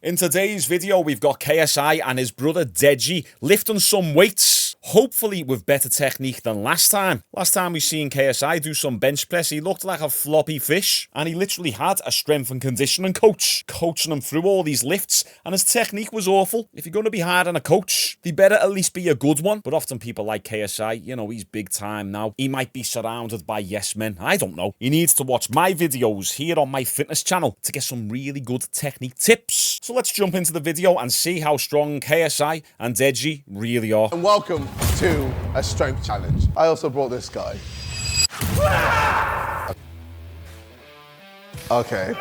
In today's video, we've got KSI and his brother Deji lifting some weights, hopefully with better technique than last time. Last time we seen KSI do some bench press, he looked like a floppy fish, and he literally had a strength and conditioning coach coaching him through all these lifts, and his technique was awful. If you're going to be hard on a coach, they better at least be a good one. But often people like KSI, you know, he's big time now. He might be surrounded by yes men. I don't know. He needs to watch my videos here on my fitness channel to get some really good technique tips. So let's jump into the video and see how strong KSI and Deji really are. And welcome to a strength challenge. I also brought this guy. Okay.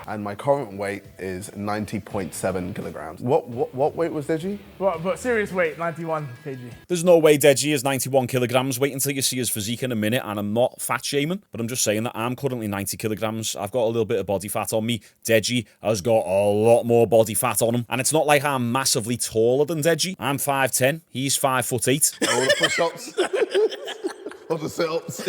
And my current weight is 90.7 kilograms. What weight was Deji? But serious weight, 91 kg. There's no way Deji is 91 kilograms. Wait until you see his physique in a minute, and I'm not fat shaming, but I'm just saying that I'm currently 90 kilograms. I've got a little bit of body fat on me. Deji has got a lot more body fat on him, and it's not like I'm massively taller than Deji. I'm 5'10", he's 5'8". All the push-ups, all the sit-ups,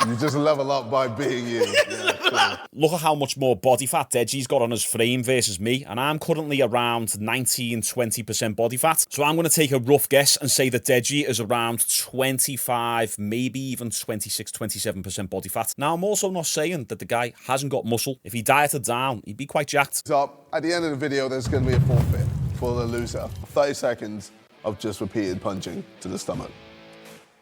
you just level up by being you. Yeah, cool. Look at how much more body fat Deji's got on his frame versus me, and I'm currently around 19 and 20% body fat. So I'm going to take a rough guess and say that Deji is around 25, maybe even 26, 27% body fat. Now, I'm also not saying that the guy hasn't got muscle. If he dieted down, he'd be quite jacked. So at the end of the video, there's going to be a forfeit for the loser. 30 seconds of just repeated punching to the stomach.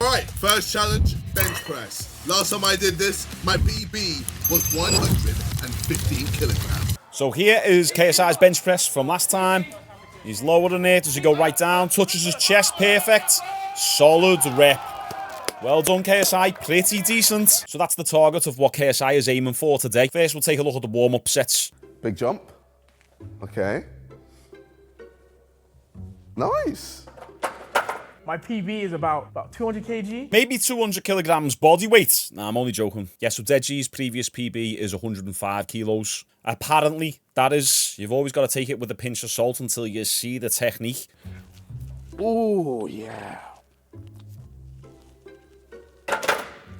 All right, first challenge, bench press. Last time I did this, my PB was 115 kilograms. So here is KSI's bench press from last time. He's lowering it. Does he go right down? Touches his chest. Perfect. Solid rep. Well done, KSI. Pretty decent. So that's the target of what KSI is aiming for today. First, we'll take a look at the warm-up sets. Big jump. Okay. Nice. My PB is about 200 kg. Maybe 200 kilograms body weight. Nah, I'm only joking. Yeah, so Deji's previous PB is 105 kilos. Apparently, that is. You've always got to take it with a pinch of salt until you see the technique. Oh, yeah.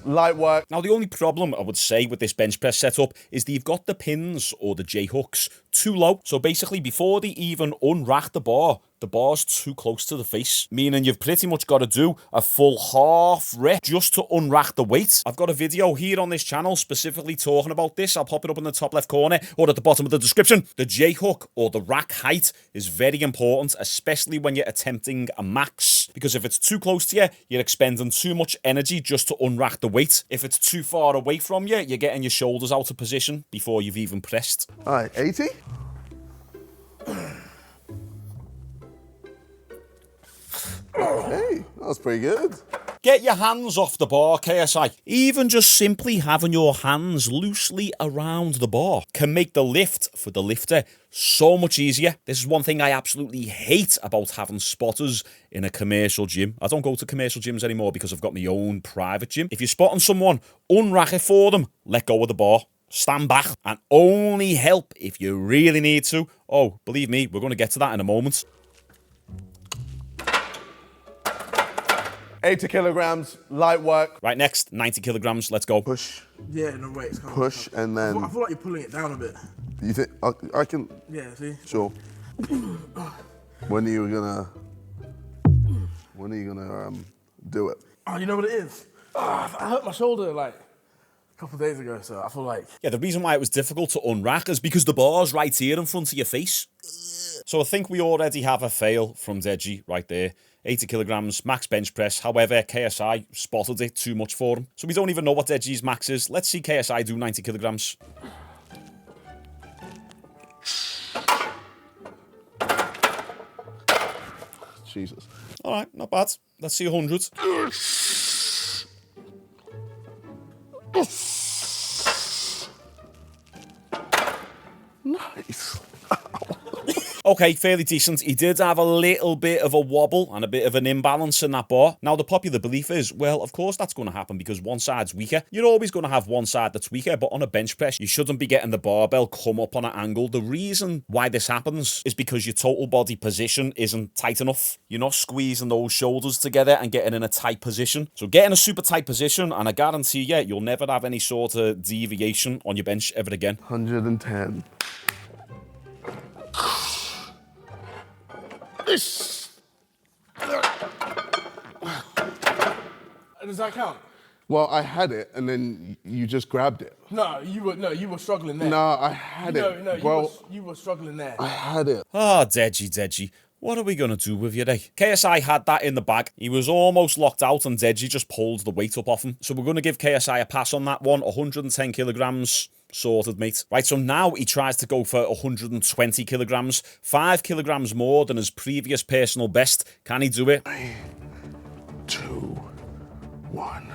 Light work. Now, the only problem I would say with this bench press setup is that you've got the pins or the J-hooks too low. So basically, before they even unrack the bar's too close to the face, meaning you've pretty much got to do a full half rep just to unrack the weight. I've got a video here on this channel specifically talking about this. I'll pop it up in the top left corner or at the bottom of the description. The J-hook or the rack height is very important, especially when you're attempting a max, because if it's too close to you, you're expending too much energy just to unrack the weight. If it's too far away from you, you're getting your shoulders out of position before you've even pressed. All right, 80. Hey, that was pretty good. Get your hands off the bar, KSI. Even just simply having your hands loosely around the bar can make the lift for the lifter so much easier. This is one thing I absolutely hate about having spotters in a commercial gym. I don't go to commercial gyms anymore because I've got my own private gym. If you're spotting someone, unrack it for them, let go of the bar. Stand back and only help if you really need to. Oh, believe me, we're going to get to that in a moment. 80 kilograms, light work. Right, next, 90 kilograms. Let's go. Push, Yeah, no way. It's push, and then... I feel like you're pulling it down a bit. You think... I can... Yeah, see? Sure. When are you gonna do it? Oh, you know what it is? I hurt my shoulder like a couple of days ago, so I feel like... Yeah, the reason why it was difficult to unrack is because the bar's right here in front of your face. So I think we already have a fail from Deji right there. 80 kilograms, max bench press. However, KSI spotted it too much for him. So we don't even know what Deji's max is. Let's see KSI do 90 kilograms. Jesus. All right, not bad. Let's see 100. Nice. Okay, fairly decent. He did have a little bit of a wobble and a bit of an imbalance in that bar. Now, the popular belief is, well, of course that's going to happen because one side's weaker. You're always going to have one side that's weaker, but on a bench press, you shouldn't be getting the barbell come up on an angle. The reason why this happens is because your total body position isn't tight enough. You're not squeezing those shoulders together and getting in a tight position. So get in a super tight position, and I guarantee you, you'll never have any sort of deviation on your bench ever again. 110. Does that count? Well, I had it, and then you just grabbed it. No, you were struggling there. No, I had it. No, you were struggling there. I had it. Ah, Deji. What are we going to do with you, eh? KSI had that in the bag. He was almost locked out and Deji just pulled the weight up off him. So we're going to give KSI a pass on that one. 110 kilograms. Sorted, mate. Right, so now he tries to go for 120 kilograms. 5 kilograms more than his previous personal best. Can he do it? 3, 2, 1.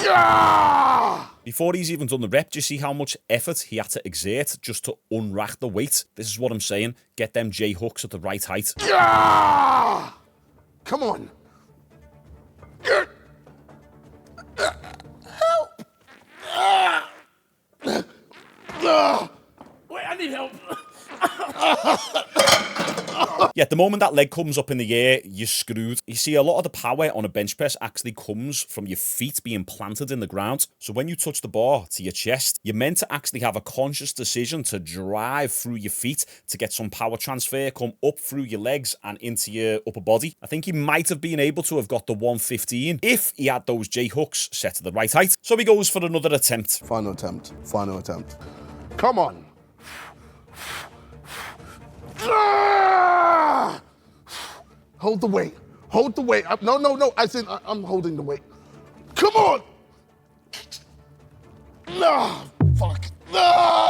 Yeah! Before he's even done the rep, do you see how much effort he had to exert just to unrack the weight? This is what I'm saying. Get them J-hooks at the right height. Yeah! Come on. Help! Wait, I need help. Yeah, the moment that leg comes up in the air, you're screwed. You see, a lot of the power on a bench press actually comes from your feet being planted in the ground. So when you touch the bar to your chest, you're meant to actually have a conscious decision to drive through your feet to get some power transfer, come up through your legs and into your upper body. I think he might have been able to have got the 115 if he had those J-hooks set to the right height. So he goes for another attempt. Final attempt. Final attempt. Come on. Hold the weight. Hold the weight. No. I'm holding the weight. Come on. No. Fuck. No.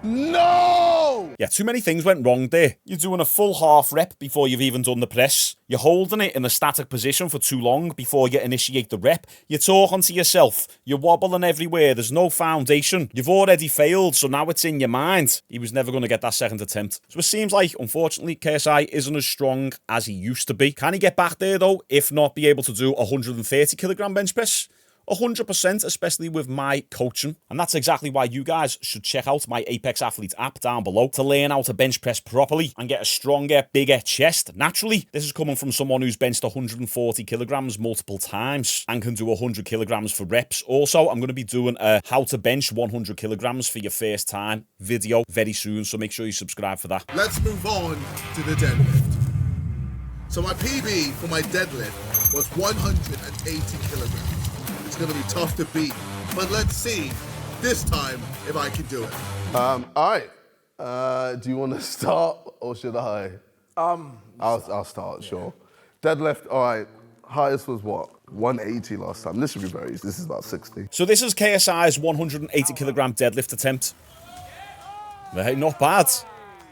No! Yeah, too many things went wrong there. You're doing a full half rep before you've even done the press. You're holding it in a static position for too long before you initiate the rep. You're talking to yourself. You're wobbling everywhere. There's no foundation. You've already failed, so now it's in your mind. He was never going to get that second attempt. So it seems like, unfortunately, KSI isn't as strong as he used to be. Can he get back there, though? If not, be able to do 130 kilogram bench press? 100%, especially with my coaching. And that's exactly why you guys should check out my Apex Athlete app down below to learn how to bench press properly and get a stronger, bigger chest. Naturally, this is coming from someone who's benched 140 kilograms multiple times and can do 100 kilograms for reps. Also, I'm going to be doing a how to bench 100 kilograms for your first time video very soon, so make sure you subscribe for that. Let's move on to the deadlift. So my PB for my deadlift was 180 kilograms. It's going to be tough to beat, but let's see this time if I can do it. All right. Do you want to start or should I? I'll start, sure. Deadlift, all right. Highest was what? 180 last time. This should be very easy. This is about 60. So this is KSI's 180 kilogram deadlift attempt. Right, not bad.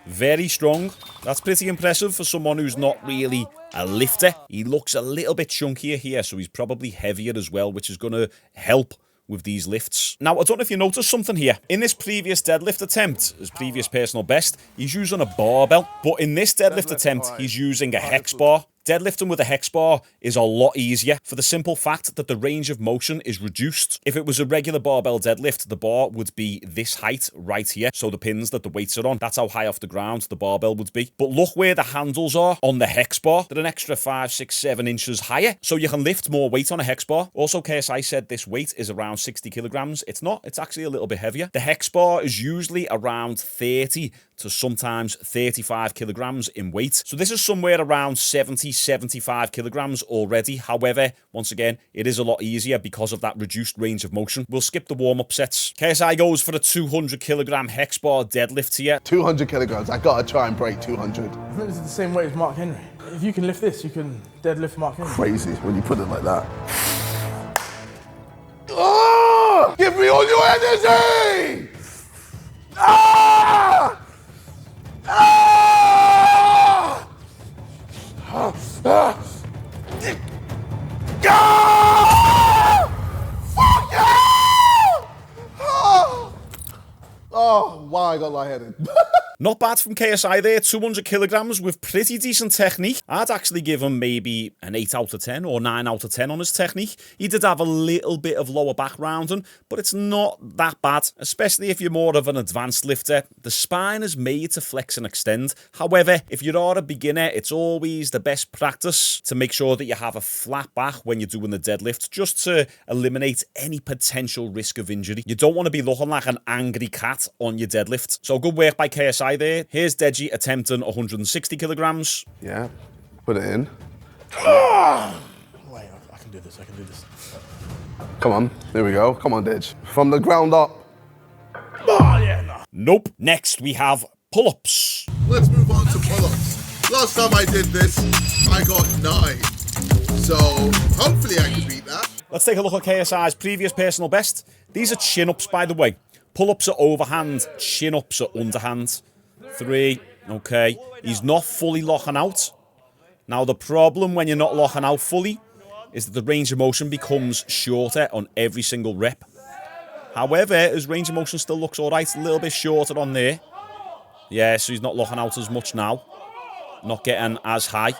Very strong. That's pretty impressive for someone who's not really a lifter. He looks a little bit chunkier here, so he's probably heavier as well, which is going to help with these lifts. Now, I don't know if you noticed something here. In this previous deadlift attempt, his previous personal best, he's using a barbell. But in this deadlift attempt, he's using a hex bar. Deadlifting with a hex bar is a lot easier for the simple fact that the range of motion is reduced. If it was a regular barbell deadlift, the bar would be this height right here. So the pins that the weights are on, that's how high off the ground the barbell would be. But look where the handles are on the hex bar. They're an extra 5, 6, 7 inches higher. So you can lift more weight on a hex bar. Also, KSI said this weight is around 60 kilograms. It's not. It's actually a little bit heavier. The hex bar is usually around 30 to sometimes 35 kilograms in weight. So this is somewhere around 70, 75 kilograms already. However, once again, it is a lot easier because of that reduced range of motion. We'll skip the warm-up sets. KSI goes for a 200 kilogram hex bar deadlift here. 200 kilograms. I gotta try and break 200. I think this is the same weight as Mark Henry. If you can lift this, you can deadlift Mark Henry. Crazy when you put it like that. Oh! Give me all your energy! Ah! Ah! Ah! Ah! Ah! Fuck yeah! Ah! I got lightheaded. Not bad from KSI there, 200 kilograms with pretty decent technique. I'd actually give him maybe an 8 out of 10 or 9 out of 10 on his technique. He did have a little bit of lower back rounding, but it's not that bad, especially if you're more of an advanced lifter. The spine is made to flex and extend. However, if you are a beginner, it's always the best practice to make sure that you have a flat back when you're doing the deadlift, just to eliminate any potential risk of injury. You don't want to be looking like an angry cat on your deadlift. So good work by KSI there. Here's Deji attempting 160 kilograms. Yeah, put it in. Wait, I can do this. I can do this. Come on, there we go. Come on, Dej. From the ground up. Oh, yeah, no. Nope. Next, we have pull-ups. Let's move on to pull-ups. Last time I did this, I got 9. So hopefully I can beat that. Let's take a look at KSI's previous personal best. These are chin-ups, by the way. Pull-ups are overhand, chin-ups are underhand. 3, okay. He's not fully locking out. Now, the problem when you're not locking out fully is that the range of motion becomes shorter on every single rep. However, his range of motion still looks all right. A little bit shorter on there. Yeah, so he's not locking out as much now. Not getting as high.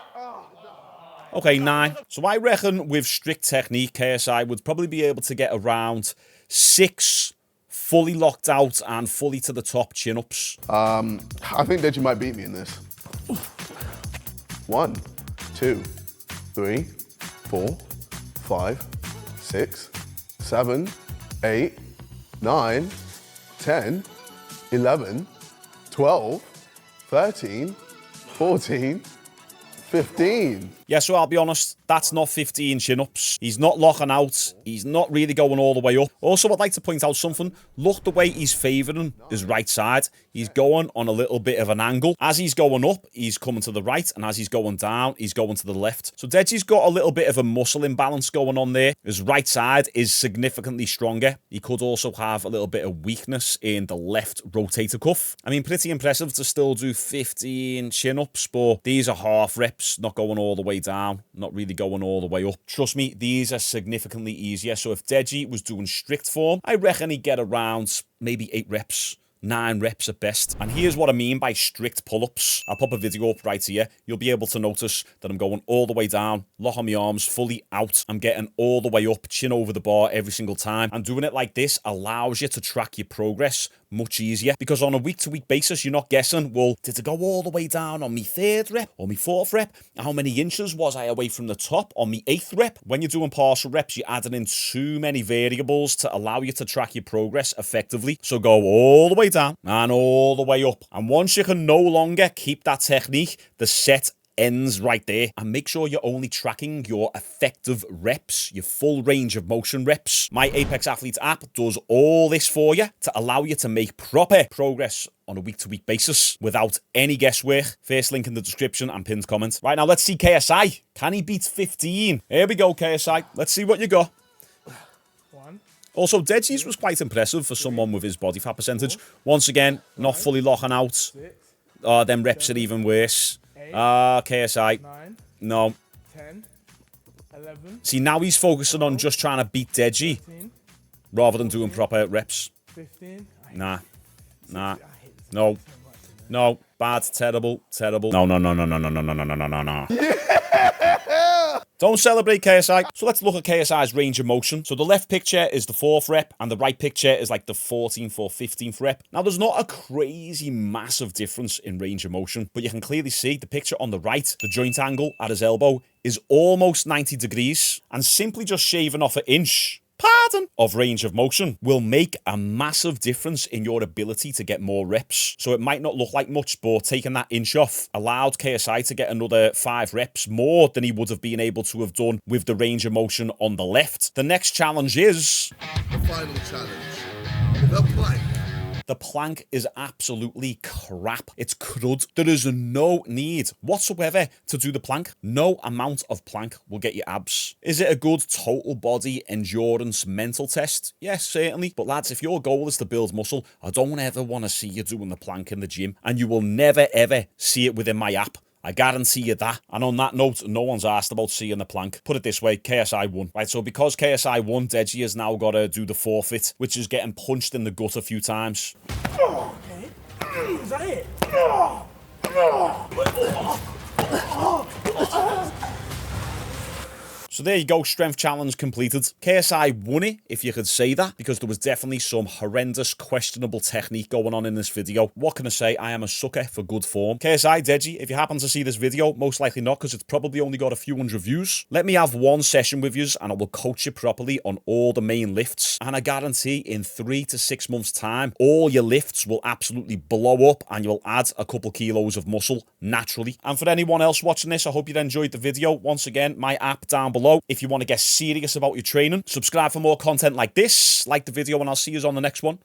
Okay, 9. So I reckon with strict technique, KSI would probably be able to get around 6 fully locked out and fully to the top chin-ups. I think Deji might beat me in this. 1, 2, 3, 4, 5, 6, 7, 8, 9, 10, 11, 12, 13, 14, 15. Yeah, so I'll be honest, that's not 15 chin-ups. He's not locking out. He's not really going all the way up. Also, I'd like to point out something. Look the way he's favouring his right side. He's going on a little bit of an angle. As he's going up, he's coming to the right, and as he's going down, he's going to the left. So Deji's got a little bit of a muscle imbalance going on there. His right side is significantly stronger. He could also have a little bit of weakness in the left rotator cuff. I mean, pretty impressive to still do 15 chin-ups, but these are half reps, not going all the way down, not really going all the way up. Trust me, these are significantly easier. So if Deji was doing strict form, I reckon he'd get around maybe 8 reps. 9 reps at best. And here's what I mean by strict pull-ups. I'll pop a video up right here. You'll be able to notice that I'm going all the way down, locking my arms fully out. I'm getting all the way up, chin over the bar every single time. And doing it like this allows you to track your progress much easier, because on a week-to-week basis, you're not guessing, well, did it go all the way down on my 3rd rep or my 4th rep? How many inches was I away from the top on my 8th rep? When you're doing partial reps, you're adding in too many variables to allow you to track your progress effectively. So go all the way down and all the way up. And once you can no longer keep that technique, the set ends right there. And make sure you're only tracking your effective reps, your full range of motion reps. My Apex Athletes app does all this for you to allow you to make proper progress on a week-to-week basis without any guesswork. First link in the description and pinned comment. Right, now let's see KSI. Can he beat 15? Here we go, KSI. Let's see what you got. 1. Also, Deji's was quite impressive for someone with his body fat percentage. Once again, not fully locking out. 6. Them reps are even worse. KSI. 9. No. 10. 11. See, now he's focusing on just trying to beat Deji 15. rather than doing proper reps. 15. Nah. No. No. Bad. Terrible. No. Don't celebrate KSI. So let's look at KSI's range of motion. So the left picture is the 4th rep and the right picture is like the 14th or 15th rep. Now there's not a crazy massive difference in range of motion, but you can clearly see the picture on the right, the joint angle at his elbow is almost 90 degrees, and simply just shaving off an inch of range of motion will make a massive difference in your ability to get more reps. So it might not look like much, but taking that inch off allowed KSI to get another 5 reps more than he would have been able to have done with the range of motion on the left. The next challenge is The final challenge. The plank. the plank is absolutely crap. It's crud. There is no need whatsoever to do the plank. No amount of plank will get you abs. Is it a good total body endurance mental test? Yes, certainly. But lads, if your goal is to build muscle, I don't ever want to see you doing the plank in the gym. And you will never ever see it within my app. I guarantee you that. And on that note, no one's asked about seeing the plank. Put it this way, KSI won. Right, so because KSI won, Deji has now got to do the forfeit, which is getting punched in the gut a few times. Okay. Is that it? So there you go, strength challenge completed. KSI won it, if you could say that, because there was definitely some horrendous, questionable technique going on in this video. What can I say? I am a sucker for good form. KSI Deji, if you happen to see this video, most likely not, because it's probably only got a few hundred views. Let me have one session with yous, and I will coach you properly on all the main lifts. And I guarantee in 3 to 6 months' time, all your lifts will absolutely blow up, and you'll add a couple kilos of muscle naturally. And for anyone else watching this, I hope you enjoyed the video. Once again, my app down below. If you want to get serious about your training, subscribe for more content like this, like the video, and I'll see you on the next one.